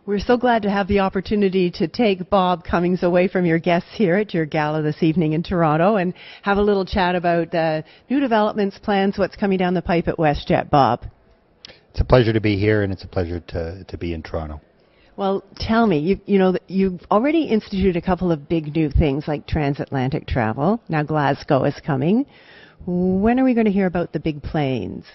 We're so glad to have the opportunity to take Bob Cummings away from your guests here at your gala this evening in Toronto and have a little chat about new developments, plans, what's coming down the pipe at WestJet. Bob. It's a pleasure to be here, and it's a pleasure to be in Toronto. Well, tell me, you've already instituted a couple of big new things like transatlantic travel. Now Glasgow is coming. When are we going to hear about the big planes?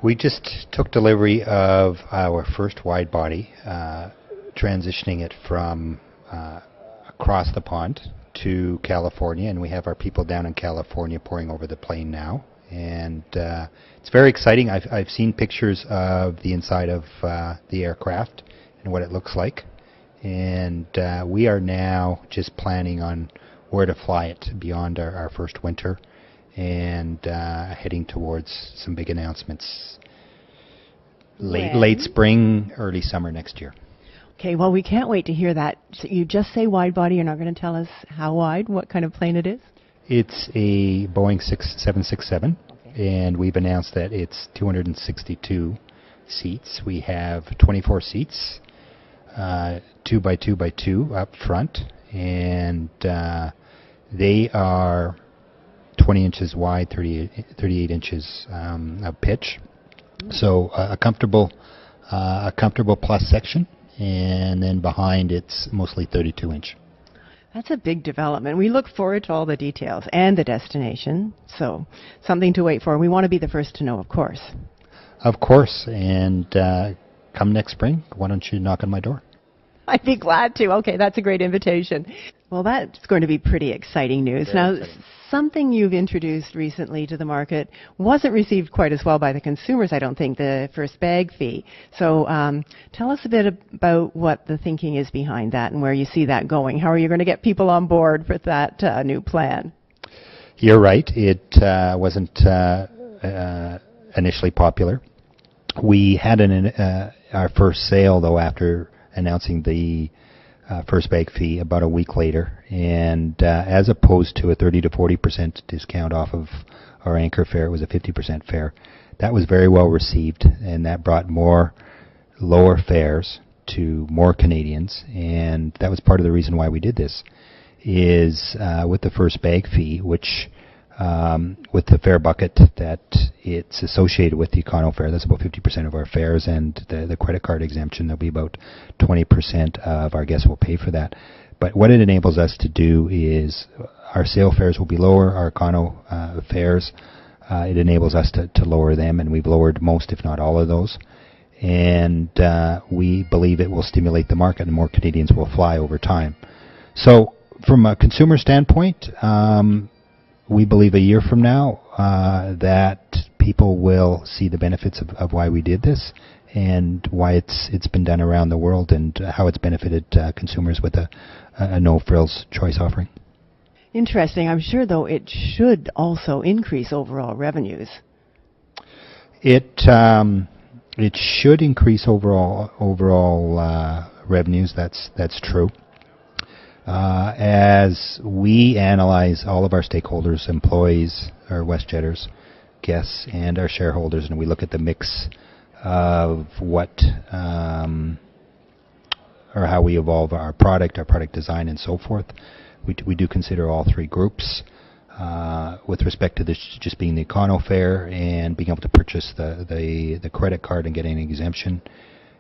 We just took delivery of our first wide body, transitioning it from across the pond to California, and we have our people down in California pouring over the plane now. And it's very exciting. I've seen pictures of the inside of the aircraft and what it looks like. And we are now just planning on where to fly it beyond our first winter, and heading towards some big announcements late spring, early summer next year. Okay, well, we can't wait to hear that. So you just say wide body. You're not going to tell us how wide, what kind of plane it is? It's a Boeing 767, and we've announced that it's 262 seats. We have 24 seats, 2 by 2 by 2 up front, and they are 20 inches wide, 38 inches of pitch. So a comfortable plus section, and then behind it's mostly 32 inch. That's a big development. We look forward to all the details and the destination, so something to wait for. We want to be the first to know, of course. Of course, and come next spring, why don't you knock on my door? I'd be glad to. Okay, that's a great invitation. Well, that's going to be pretty exciting news. Now, something you've introduced recently to the market wasn't received quite as well by the consumers, I don't think, the first bag fee. So tell us a bit about what the thinking is behind that and where you see that going. How are you going to get people on board for that new plan? You're right. It wasn't initially popular. We had our first sale, though, after announcing the first bag fee about a week later, and as opposed to a 30 to 40% discount off of our anchor fare, it was a 50% fare. That was very well received, and that brought more lower fares to more Canadians, and that was part of the reason why we did this, is with the first bag fee, which with the fare bucket that it's associated with the econo fare, that's about 50% of our fares, and the credit card exemption, there'll be about 20% of our guests will pay for that. But what it enables us to do is our sale fares will be lower, our econo fares, it enables us to lower them, and we've lowered most, if not all of those. And we believe it will stimulate the market, and more Canadians will fly over time. So from a consumer standpoint, we believe a year from now that people will see the benefits of why we did this, and why it's been done around the world, and how it's benefited consumers with a no-frills choice offering. Interesting. I'm sure, though, it should also increase overall revenues. It should increase overall revenues. That's true. As we analyze all of our stakeholders, employees, our WestJetters, guests, and our shareholders, and we look at the mix of what or how we evolve our product design, and so forth, we do consider all three groups with respect to this just being the econo fare and being able to purchase the credit card and getting an exemption,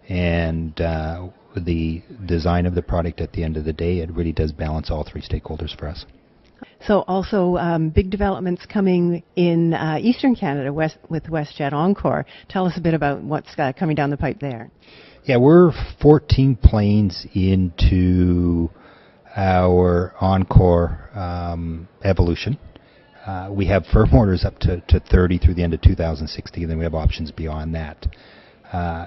and the design of the product. At the end of the day, it really does balance all three stakeholders for us. So also big developments coming in Eastern Canada with WestJet Encore. Tell us a bit about what's coming down the pipe there. Yeah, we're 14 planes into our Encore evolution. We have firm orders up to 30 through the end of 2016, and then we have options beyond that.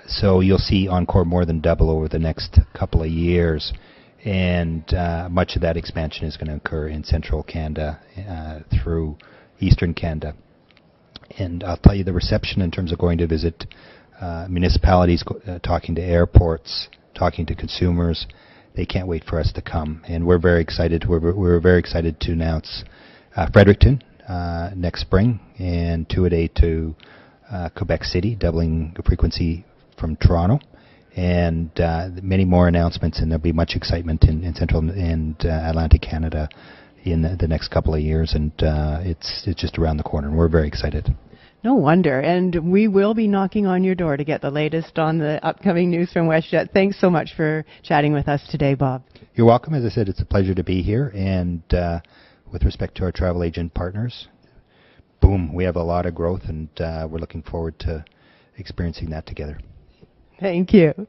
So you'll see Encore more than double over the next couple of years, and much of that expansion is going to occur in Central Canada through Eastern Canada. And I'll tell you, the reception in terms of going to visit municipalities, talking to airports, talking to consumers, they can't wait for us to come, and we're very excited. We're very excited to announce Fredericton next spring, and 2 a day to Quebec City, doubling the frequency from Toronto, and many more announcements, and there'll be much excitement in Central and Atlantic Canada in the next couple of years, and it's just around the corner, and we're very excited. No wonder. And we will be knocking on your door to get the latest on the upcoming news from WestJet. Thanks so much for chatting with us today, Bob. You're welcome. As I said, it's a pleasure to be here. And with respect to our travel agent partners, boom, we have a lot of growth, and we're looking forward to experiencing that together. Thank you.